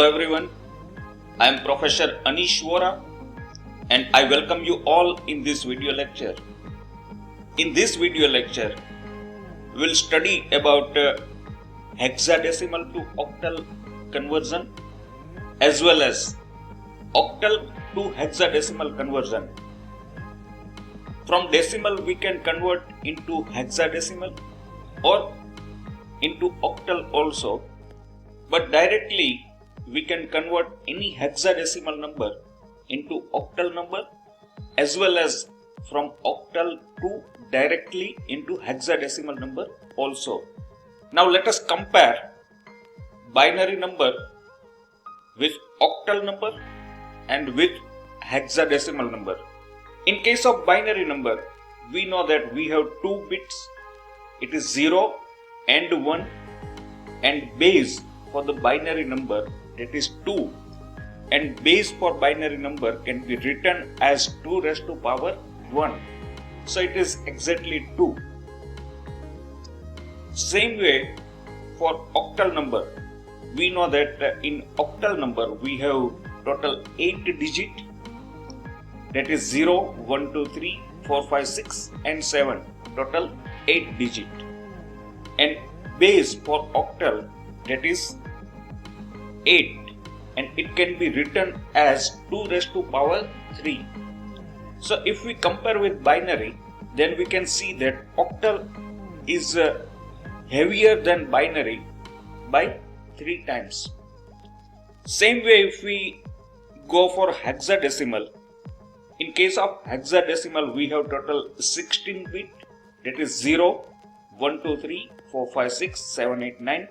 Hello everyone, I am Professor Anish Vora and I welcome you all in this video lecture. In this video lecture, we will study about hexadecimal to octal conversion as well as octal to hexadecimal conversion. From decimal we can convert into hexadecimal or into octal also, but directly we can convert any hexadecimal number into octal number as well as from octal to directly into hexadecimal number also. Now let us compare binary number with octal number and with hexadecimal number. In case of binary number, we know that we have two bits. It is 0 and 1, and base for the binary number, that is 2, and base for binary number can be written as 2 raised to power 1. So it is exactly 2. Same way for octal number, we know that in octal number we have total 8 digit, that is 0, 1, 2, 3, 4, 5, 6 and 7, total 8 digit. And base for octal, that is 8, and it can be written as 2 raised to power 3. So if we compare with binary, then we can see that octal is heavier than binary by 3 times. Same way if we go for hexadecimal, in case of hexadecimal we have total 16 bit, that is 0, 1, 2, 3, 4, 5, 6, 7, 8, 9.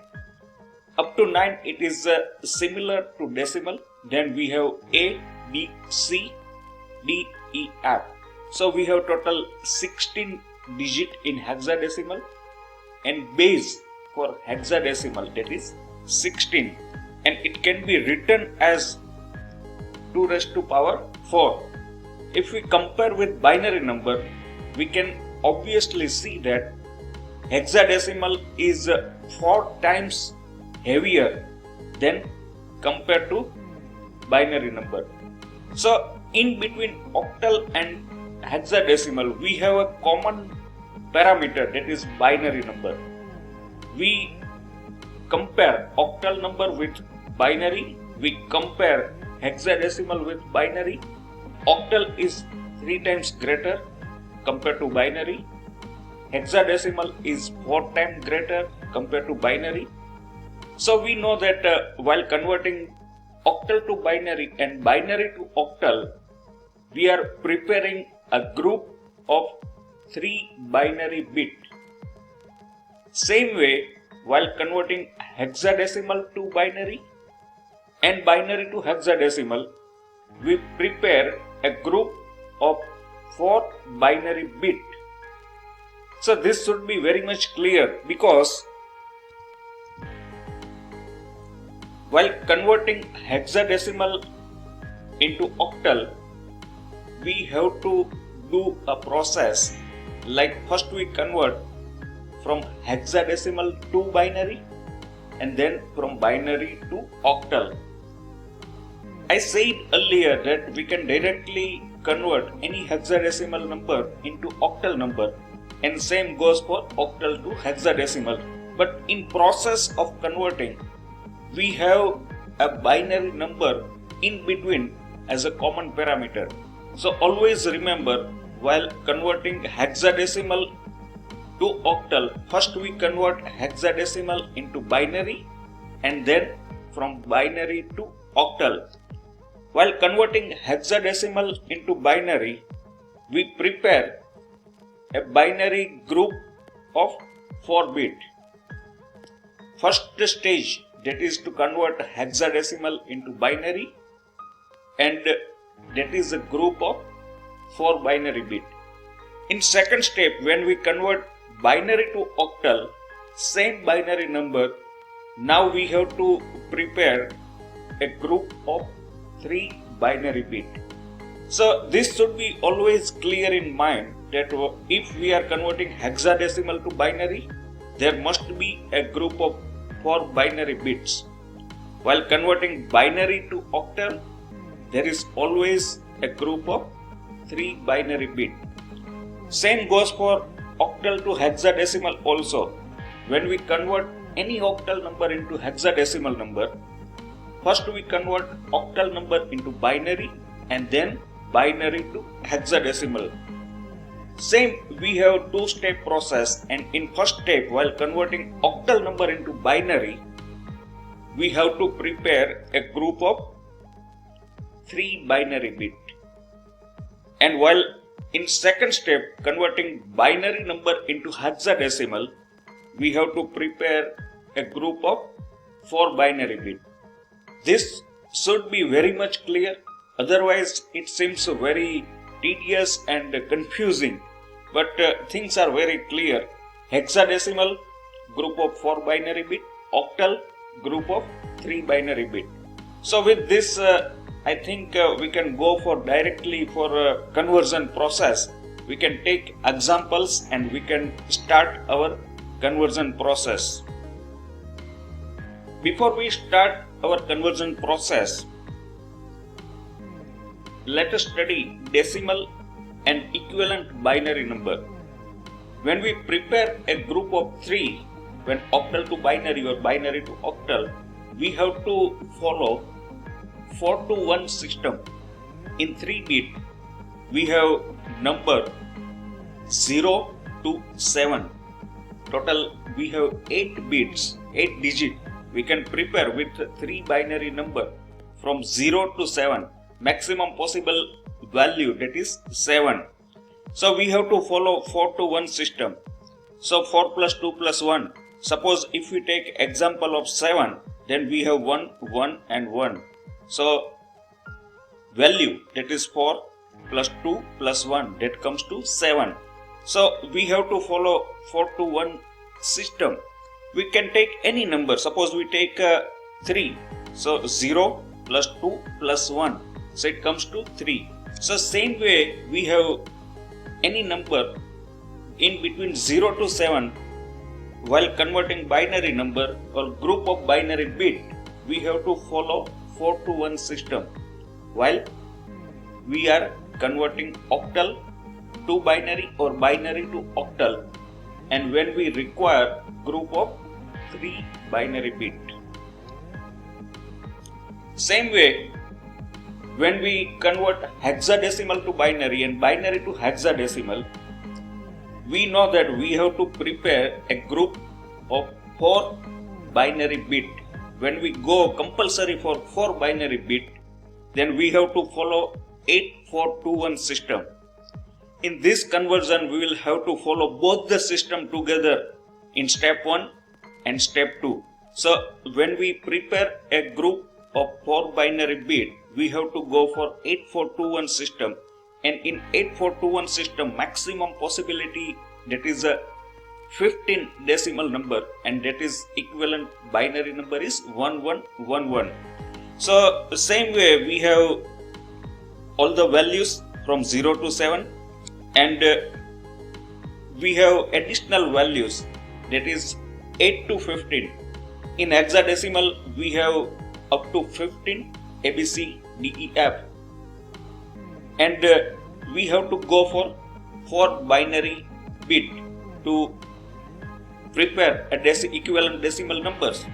Up to 9 it is similar to decimal. Then we have A, B, C, D, E, F. So we have total 16 digit in hexadecimal, and base for hexadecimal, that is 16, and it can be written as 2 raised to power 4. If we compare with binary number, we can obviously see that hexadecimal is 4 times heavier than compared to binary number. So in between octal and hexadecimal we have a common parameter, that is binary number. We compare octal number with binary, we compare hexadecimal with binary. Octal is 3 times greater compared to binary. Hexadecimal is 4 times greater compared to binary. So we know that while converting octal to binary and binary to octal, we are preparing a group of 3 binary bit. Same way, while converting hexadecimal to binary and binary to hexadecimal, we prepare a group of 4 binary bit. So this should be very much clear, because while converting hexadecimal into octal, we have to do a process like first we convert from hexadecimal to binary and then from binary to octal. I said earlier that we can directly convert any hexadecimal number into octal number, and same goes for octal to hexadecimal. But in process of converting, we have a binary number in between as a common parameter. So always remember, while converting hexadecimal to octal, first we convert hexadecimal into binary and then from binary to octal. While converting hexadecimal into binary, we prepare a binary group of 4 bit. First stage, that is to convert hexadecimal into binary, and that is a group of 4 binary bit. In second step, when we convert binary to octal, same binary number, now we have to prepare a group of 3 binary bit. So this should be always clear in mind that if we are converting hexadecimal to binary, there must be a group of 4 binary bits. While converting binary to octal, there is always a group of 3 binary bits. Same goes for octal to hexadecimal also. When we convert any octal number into hexadecimal number, first we convert octal number into binary and then binary to hexadecimal. Same, we have two-step process, and in first step, while converting octal number into binary, we have to prepare a group of 3 binary bits. And while in second step, converting binary number into hexadecimal, we have to prepare a group of 4 binary bits. This should be very much clear, otherwise it seems very tedious and confusing, but things are very clear. Hexadecimal, group of 4 binary bit, octal, group of 3 binary bit. So with this, I think we can go for directly for conversion process. We can take examples and we can start our conversion process. Before we start our conversion process, let us study decimal and equivalent binary number. When we prepare a group of 3, when octal to binary or binary to octal, we have to follow 4 to 1 system. In 3 bit, we have number 0 to 7. Total, we have 8 bits, 8 digits. We can prepare with 3 binary number from 0 to 7. Maximum possible value, that is 7. So we have to follow 4 to 1 system. So 4 plus 2 plus 1. Suppose if we take example of 7, then we have 1, 1 and 1. So value, that is 4 plus 2 plus 1, that comes to 7. So we have to follow 4 to 1 system. We can take any number. Suppose we take 3. So 0 plus 2 plus 1. So it comes to 3. So same way we have any number in between 0 to 7. While converting binary number or group of binary bit, we have to follow 4 to 1 system. While we are converting octal to binary or binary to octal, and when we require group of 3 binary bit. Same way, when we convert hexadecimal to binary and binary to hexadecimal, we know that we have to prepare a group of 4 binary bit. When we go compulsory for 4 binary bit, then we have to follow 8421 system. In this conversion, we will have to follow both the system together in step 1 and step 2. So when we prepare a group of 4 binary bit, we have to go for 8421 system, and in 8421 system maximum possibility, that is a 15 decimal number, and that is equivalent binary number is 1111. So same way we have all the values from 0 to 7, and we have additional values, that is 8 to 15. In hexadecimal we have up to 15 ABC, D, E, F, and we have to go for 4 binary bit to prepare a equivalent decimal numbers.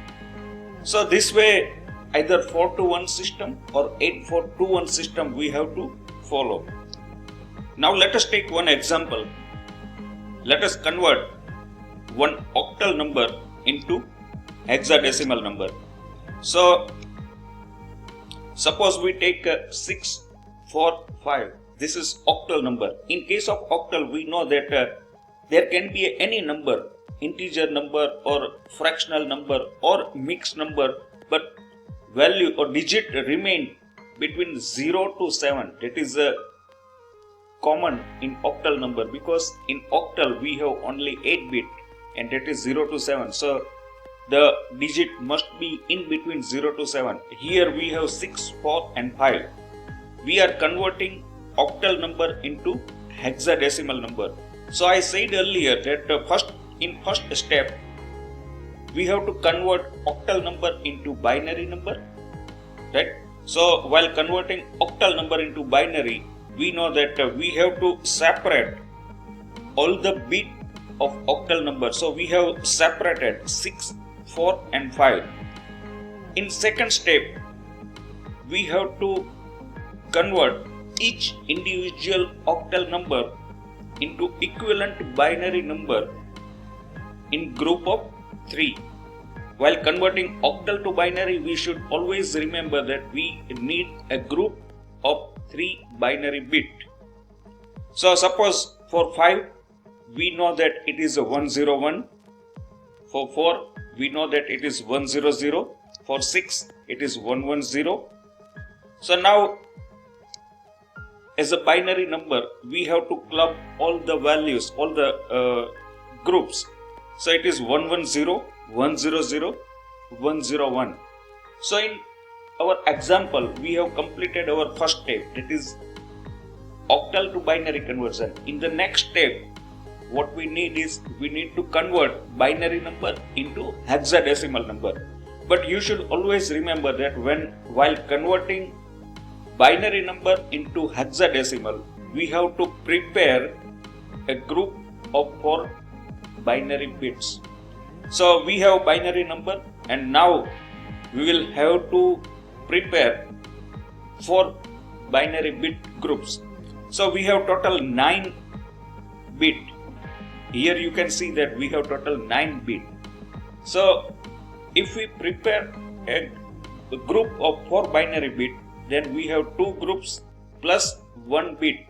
So this way, either 4 to 1 system or 8421 system we have to follow. Now let us take one example. Let us convert one octal number into hexadecimal number. So suppose we take 6, 4, 5. This is octal number. In case of octal, we know that there can be any number, integer number or fractional number or mixed number, but value or digit remain between 0 to 7. That is common in octal number, because in octal we have only 8 bit, and that is 0 to 7. So the digit must be in between 0 to 7. Here we have 6, 4 and 5. We are converting octal number into hexadecimal number. So I said earlier that in first step we have to convert octal number into binary number, right? So while converting octal number into binary, we know that we have to separate all the bit of octal number. So we have separated 6, 4 and 5. In second step, we have to convert each individual octal number into equivalent binary number in group of 3. While converting octal to binary, we should always remember that we need a group of 3 binary bit. So suppose for 5, we know that it is a 101. For 4, we know that it is 100. For 6, it is 110. So now, as a binary number, we have to club all the values, all the groups. So it is 110, 100, 101. So in our example, we have completed our first step, that is octal to binary conversion. In the next step, what we need is we need to convert binary number into hexadecimal number. But you should always remember that while converting binary number into hexadecimal, we have to prepare a group of 4 binary bits. So we have binary number, and now we will have to prepare 4 binary bit groups. So we have total 9 bit. Here you can see that we have total 9 bit. So if we prepare a group of 4 binary bit, then we have 2 groups plus 1 bit.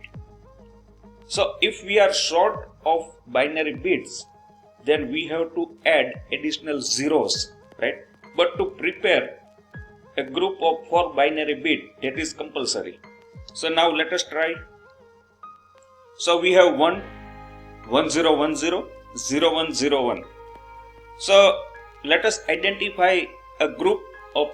So if we are short of binary bits, then we have to add additional zeros, right? But to prepare a group of 4 binary bit, that is compulsory. So now let us try. So we have 1, 1010, 0101. So let us identify a group of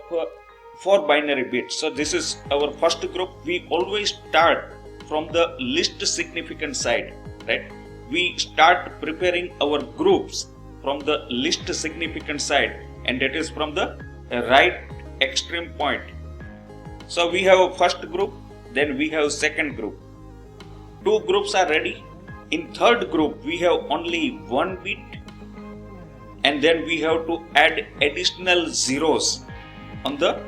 4 binary bits. So this is our first group. We always start from the least significant side, right? We start preparing our groups from the least significant side, and that is from the right extreme point. So we have a first group, then we have second group. 2 groups are ready. In third group, we have only 1 bit, and then we have to add additional zeros on the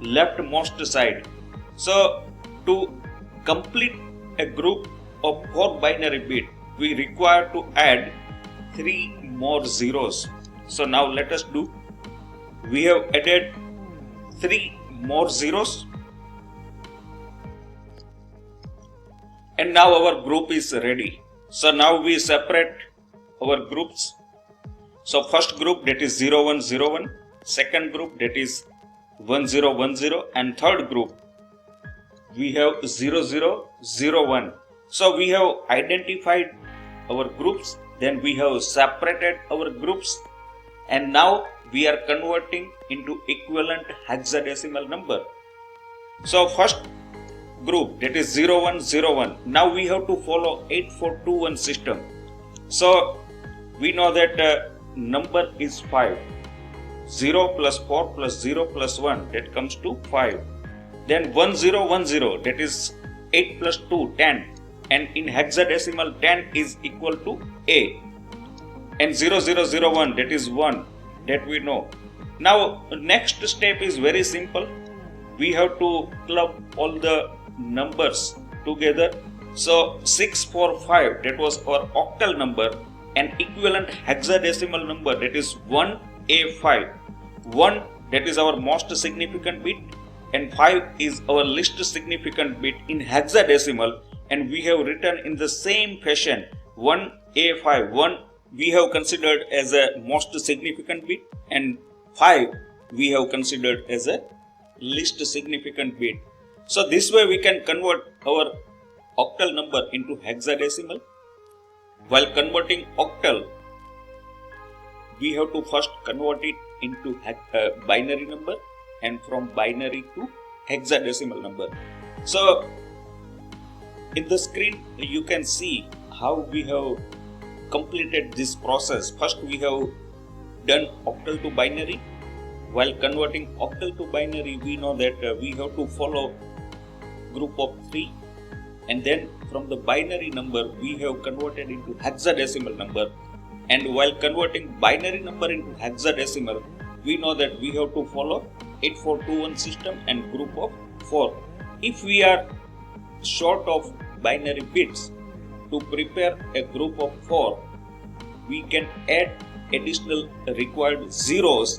leftmost side. So to complete a group of 4 binary bit, we require to add 3 more zeros. So now let us do. We have added 3 more zeros, and now our group is ready. So now we separate our groups. So first group, that is 0101, second group, that is 1010, and third group we have 0001. So we have identified our groups, then we have separated our groups, and now we are converting into equivalent hexadecimal number. So first group, that is 0101. Now we have to follow 8421 system. So we know that number is 5. 0 plus 4 plus 0 plus 1, that comes to 5. Then 1010, that is 8 plus 2, 10. And in hexadecimal, 10 is equal to A. And 0001, that is 1, that we know. Now next step is very simple. We have to club all the numbers together. So 645, that was our octal number, and equivalent hexadecimal number, that is 1A5. 1, that is our most significant bit, and 5 is our least significant bit in hexadecimal, and we have written in the same fashion. 1A5, 1 we have considered as a most significant bit, and 5 we have considered as a least significant bit. So this way we can convert our octal number into hexadecimal. While converting octal, we have to first convert it into binary number, and from binary to hexadecimal number. So in the screen you can see how we have completed this process. First we have done octal to binary. While converting octal to binary, we know that we have to follow group of 3, and then from the binary number we have converted into hexadecimal number, and while converting binary number into hexadecimal, we know that we have to follow 8421 system and group of 4. If we are short of binary bits, to prepare a group of 4, we can add additional required zeros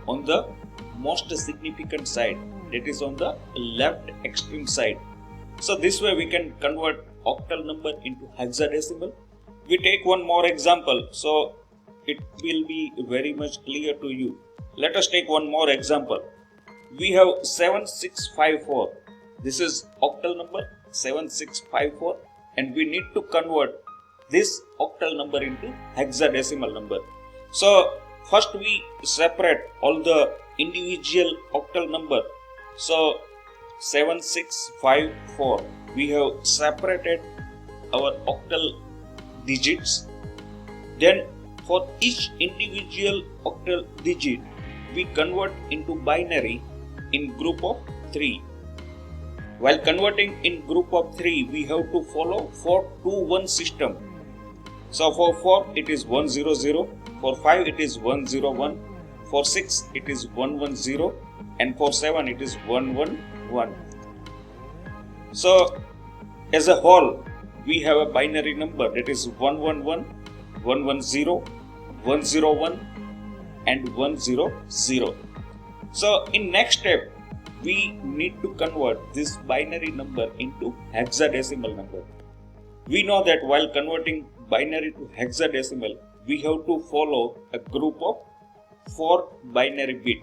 on the most significant side, that is on the left extreme side. So this way we can convert octal number into hexadecimal. We take one more example so it will be very much clear to you. Let us take one more example. We have 7654. This is octal number 7654, and we need to convert this octal number into hexadecimal number. So first we separate all the individual octal number. So 7654, we have separated our octal digits. Then for each individual octal digit, we convert into binary in group of 3. While converting in group of 3, we have to follow 421 system. So for 4 it is 100, for 5 it is 101, for 6 it is 110, and for 7 it is 111. So as a whole, we have a binary number, that is 111, 110, 101 and 100. So in next step, we need to convert this binary number into hexadecimal number. We know that while converting binary to hexadecimal, we have to follow a group of 4 binary bit.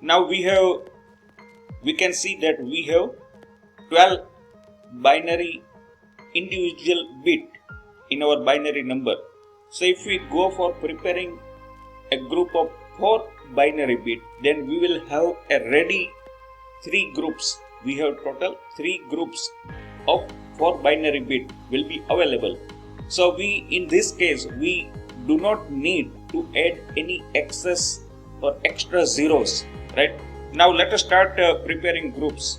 Now we can see that we have 12 binary individual bit in our binary number. So if we go for preparing a group of 4 binary bit, then we will have a ready 3 groups. We have total 3 groups of 4 binary bit will be available. So in this case, we do not need to add any excess or extra zeros, right? Now let us start preparing groups.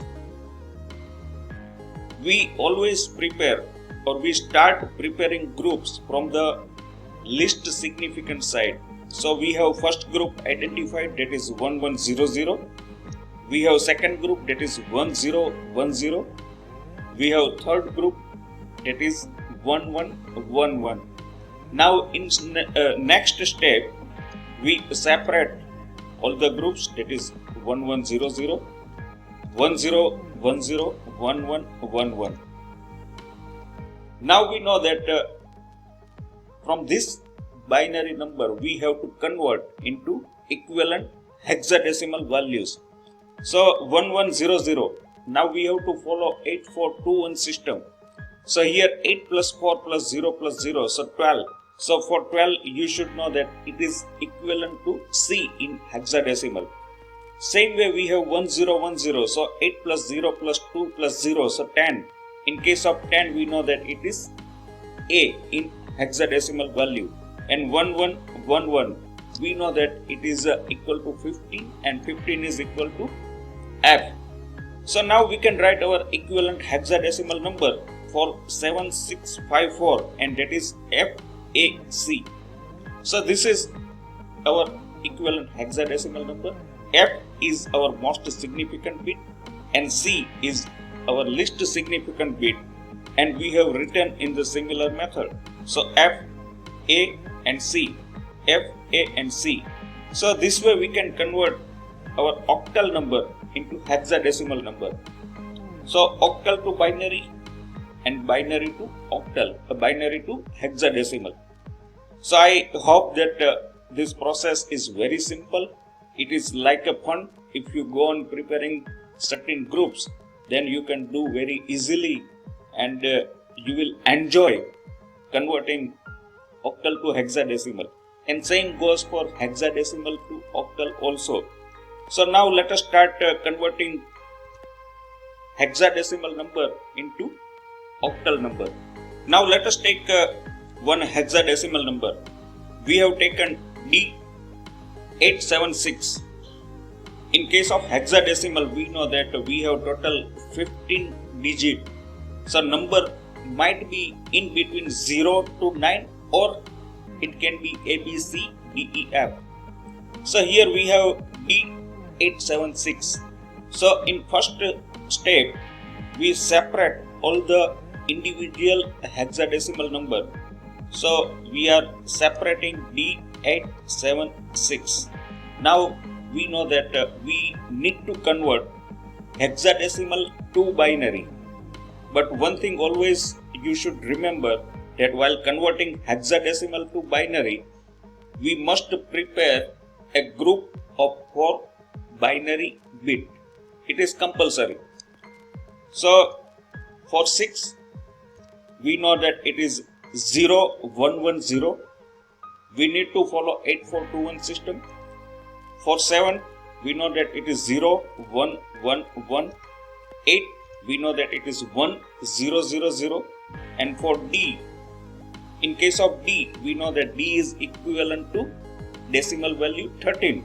We always prepare, or we start preparing groups from the least significant side. So we have first group identified, that is 1100. We have second group, that is 1010. We have third group, that is 1111. Now in next step, we separate all the groups, that is 1100, 1010, 1111. Now we know that from this binary number we have to convert into equivalent hexadecimal values. So 1100, now we have to follow 8421 system. So here 8 plus 4 plus 0 plus 0, so 12. So for 12 you should know that it is equivalent to C in hexadecimal. Same way we have 1010, so 8 plus 0 plus 2 plus 0, so 10. In case of 10 we know that it is A in hexadecimal value. And 1111, we know that it is equal to 15, and 15 is equal to F. So now we can write our equivalent hexadecimal number for 7654, and that is FAC. So this is our equivalent hexadecimal number. F is our most significant bit and C is our least significant bit, and we have written in the similar method. So F, A and C, F, A and C. So this way we can convert our octal number into hexadecimal number. So octal to binary and binary to octal, binary to hexadecimal. So I hope that this process is very simple. It is like a fun. If you go on preparing certain groups, then you can do very easily, and you will enjoy converting octal to hexadecimal. And same goes for hexadecimal to octal also. So now let us start converting hexadecimal number into octal number. Now let us take one hexadecimal number. We have taken D 876. In case of hexadecimal, we know that we have total 15 digit. So number might be in between 0 to 9, or it can be A, B, C, D, E, F. So here we have D876. So in first step, we separate all the individual hexadecimal number. So we are separating D876. Now we know that we need to convert hexadecimal to binary. But one thing always you should remember, that while converting hexadecimal to binary, we must prepare a group of 4 binary bit. It is compulsory. So for 6, we know that it is 0110. We need to follow 8421 system. For 7, we know that it is 0111. 8, we know that it is 1000. And for D, in case of D, we know that D is equivalent to decimal value 13.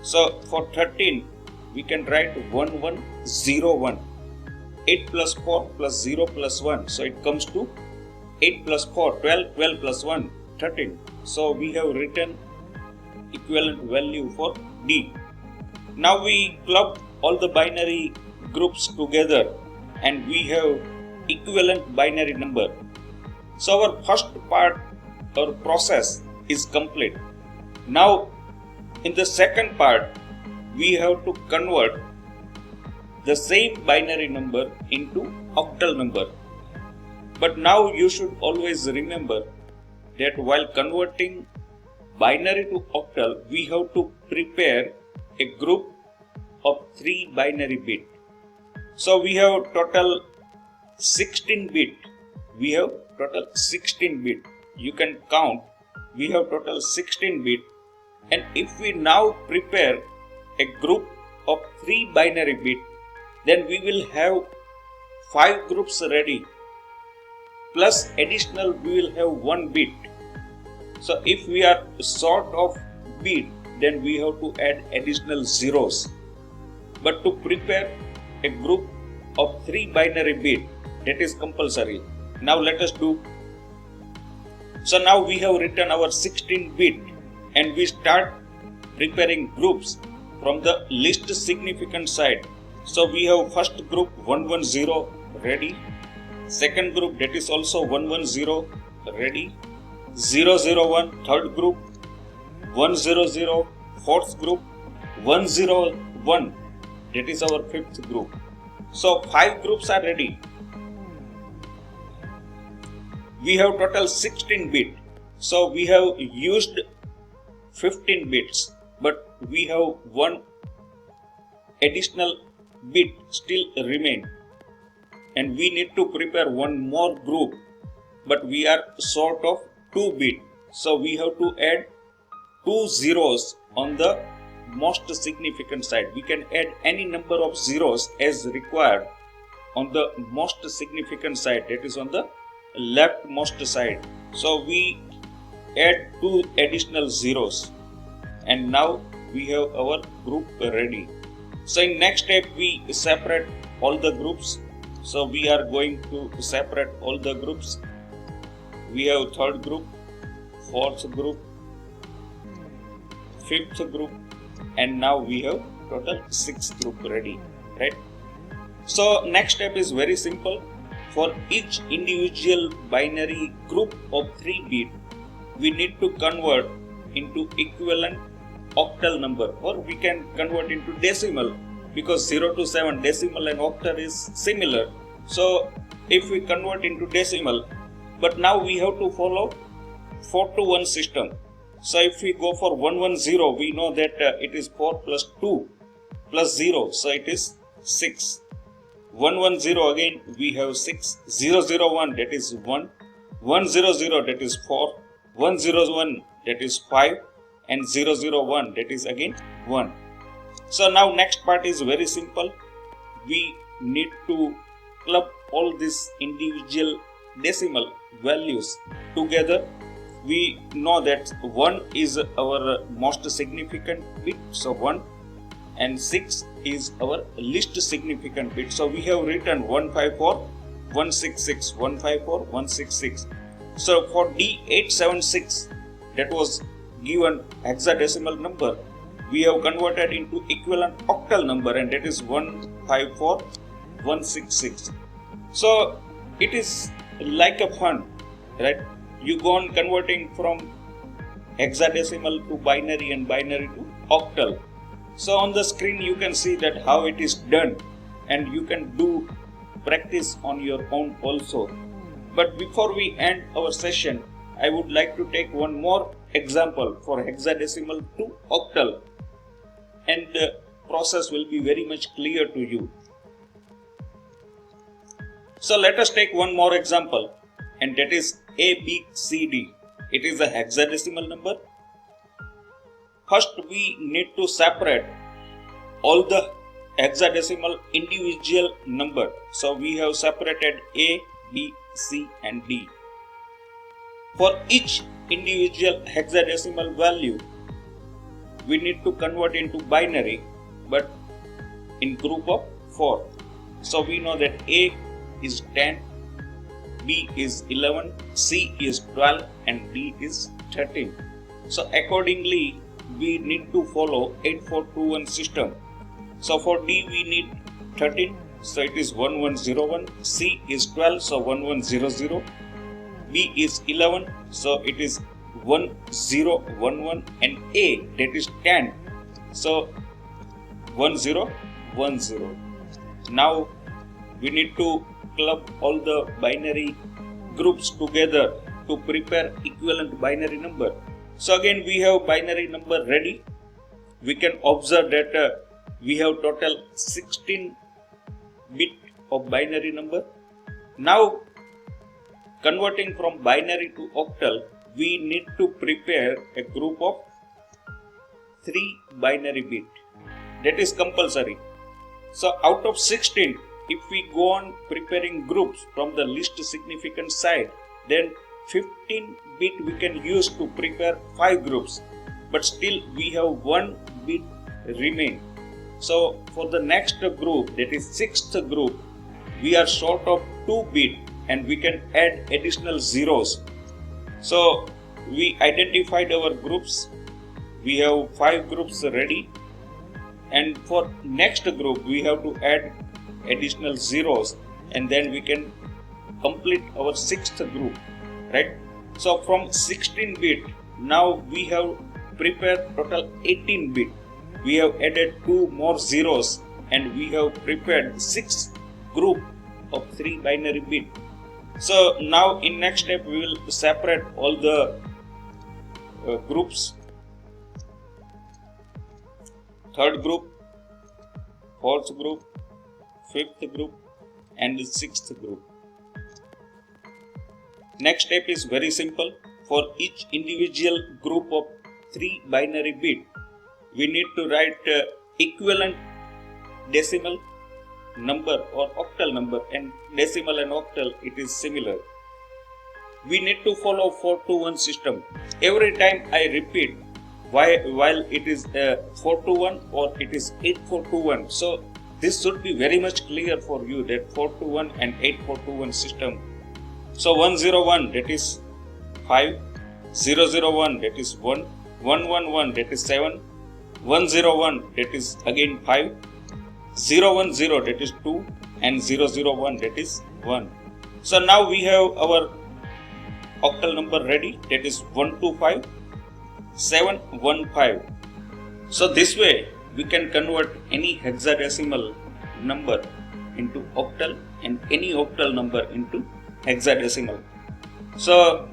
So for 13, we can write 1101. 8 plus 4 plus 0 plus 1. So it comes to 8 plus 4, 12, 12 plus 1, 13. So we have written equivalent value for D. Now we club all the binary groups together and we have equivalent binary number. So our first part or process is complete. Now in the second part, we have to convert the same binary number into octal number. But now you should always remember that while converting binary to octal, we have to prepare a group of 3 binary bit. So we have total 16 bit. We have total 16 bit. You can count. We have total 16 bit. And if we now prepare a group of 3 binary bit, then we will have 5 groups ready. Plus additional, we will have 1 bit. So if we are short of bit, then we have to add additional zeros. But to prepare a group of 3 binary bit, that is compulsory. Now let us do. So now we have written our 16 bit and we start preparing groups from the least significant side. So we have first group 110 ready. Second group, that is also 110 ready. 001 third group. 100 fourth group. 101, that is our fifth group. So 5 groups are ready. We have total 16 bit. So we have used 15 bits, but we have 1 additional bit still remain. And we need to prepare 1 more group, but we are short of 2 bit. So we have to add 2 zeros on the most significant side. We can add any number of zeros as required on the most significant side, that is on the leftmost side. So we add 2 additional zeros and now we have our group ready. So in next step, we separate all the groups. So we are going to separate all the groups. We have third group, fourth group, fifth group, and now we have total 6 group ready, right? So next step is very simple. For each individual binary group of 3 bit, we need to convert into equivalent octal number, or we can convert into decimal, because 0 to 7 decimal and octal is similar. So if we convert into decimal, but now we have to follow 4 to 1 system. So if we go for 110, we know that it is 4 plus 2 plus 0, so it is 6. 110 again we have 6. 001, that is 1. 100, that is 4. 101, that is 5. And 001, that is again 1. So now next part is very simple. We need to club all these individual decimal values together we know that 1 is our most significant bit, so 1, and 6 is our least significant bit. So we have written 154, 166, 154, 166. So for D876, that was given hexadecimal number, we have converted into equivalent octal number, and that is 154, 166. So it is like a fun, right? You go on converting from hexadecimal to binary and binary to octal. So on the screen you can see that how it is done, and you can do practice on your own also. But before we end our session, I would like to take one more example for hexadecimal to octal, and the process will be very much clear to you. So let us take one more example, and that is ABCD. It is a hexadecimal number. First we need to separate all the hexadecimal individual number. So we have separated A, B, C and D. For each individual hexadecimal value, we need to convert into binary, but in group of 4. So we know that A is 10, B is 11, C is 12 and D is 13. So accordingly, we need to follow 8421 system. So for D we need 13, so it is 1101, C is 12, so 1100, B is 11, so it is 1011, and A, that is 10, so 1010. Now we need to club all the binary groups together to prepare equivalent binary number. So again we have binary number ready. We can observe that we have total 16 bit of binary number. Now converting from binary to octal, we need to prepare a group of 3 binary bit. That is compulsory. So out of 16, if we go on preparing groups from the least significant side, then 15 bit we can use to prepare 5 groups, but still we have 1 bit remain. So for the next group, that is 6th group, we are short of 2 bit and we can add additional zeros. So we identified our groups. We have 5 groups ready, and for next group we have to add additional zeros, and then we can complete our 6th group, right? So from 16 bit, now we have prepared total 18 bit. We have added 2 more zeros and we have prepared 6 group of 3 binary bit. So now in next step we will separate all the groups. 3rd group, 4th group, 5th group and 6th group. Next step is very simple. For each individual group of 3 binary bit, we need to write equivalent decimal number or octal number, and decimal and octal it is similar. We need to follow 421 system. Every time I repeat while it is 421 or it is 8421. So this should be very much clear for you that 421 and 8421 system. So 101 that is 5, 001 that is 1, 111 that is 7, 101 that is again 5, 010 that is 2 and 001 that is 1. So now we have our octal number ready, that is 125, 715. So this way we can convert any hexadecimal number into octal and any octal number into hexadecimal. So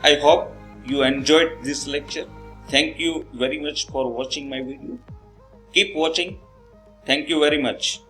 I hope you enjoyed this lecture. Thank you very much for watching my video. Keep watching. Thank you very much.